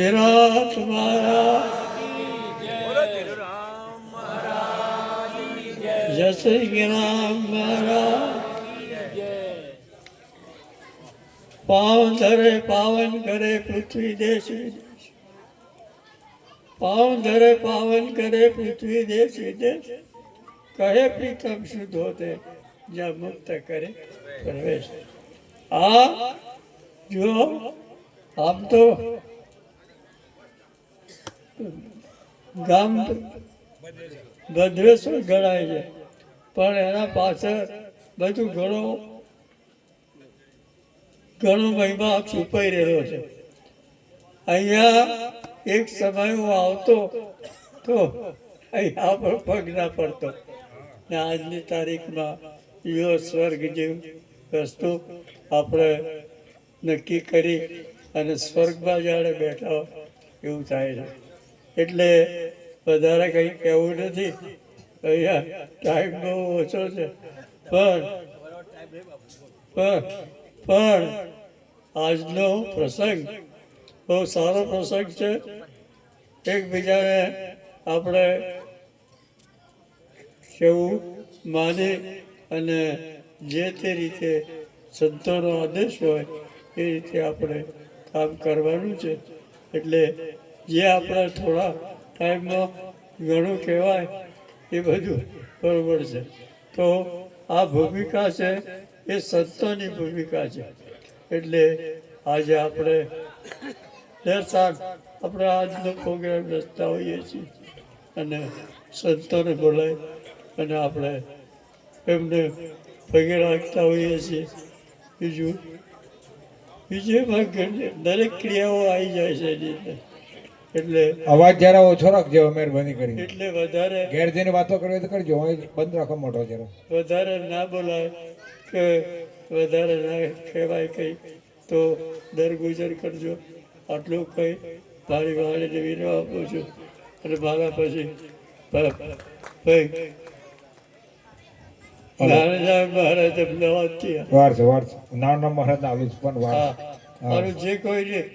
સિદ્ધનાથ મહારાજ જય શ્રી જ્ઞાન મહારાજ પાવન ધરે પાવન કરે પૃથ્વી દેશ વિદેશ પાવન ધરે પાવન કરે પૃથ્વી દેશ વિદેશ કહે પ્રીતમ શુદ્ધ હોતે જ્યાં મુક્ત કરે પ્રવેશ આ જો આમ તો ગામ ભદ્રેશ્વર ગણાય છે પણ એના પાછળ બધું ઘણો મહિમા છુપાઈ રહ્યો છે. અહીંયા એક સમય હું આવતો તો અહીંયા પણ પગ ના પડતો ને આજની તારીખમાં યો સ્વર્ગ જેવું વસ્તુ આપણે નક્કી કરી અને સ્વર્ગમાં જાણે બેઠા હોય એવું થાય છે. એટલે વધારે કંઈ કહેવું નથી, અહીંયા ટાઈમ બહુ ઓછો છે. પણ આજનો પ્રસંગ બહુ સારો પ્રસંગ છે. એકબીજાને આપણે કેવું માની અને જે તે રીતે સંતોનો આદેશ હોય એ રીતે આપણે કામ કરવાનું છે. એટલે જે આપણા થોડા ટાઈમમાં ઘણું કહેવાય એ બધું બરોબર છે. તો આ ભૂમિકા છે એ સંતોની ભૂમિકા છે. એટલે આજે આપણે આપણે આજનો પ્રોગ્રામ રચતા હોઈએ છીએ અને સંતોને બોલાય અને આપણે એમને પગે રાખતા હોઈએ છીએ. બીજું દરેક ક્રિયાઓ આવી જાય છે એની અંદર. એટલે અવાજ જરા ઓછો રાખજો મહેરબાની કરી. એટલે વધારે ઘેર જઈને વાતો કરવી તો કરજો, બંધ રાખો મોટો જરા. વધારે ના બોલાય કે વધારે ના કહેવાય કંઈ તો દરગુજર કરજો. આટલું કંઈ મારી વાણીને વિનમ આપું છું અને મારા પછી નારાયણ મહારાજ અમદાવાદથી વાર છે નાના મહારાજ આવું પણ વાર મારું જે કોઈ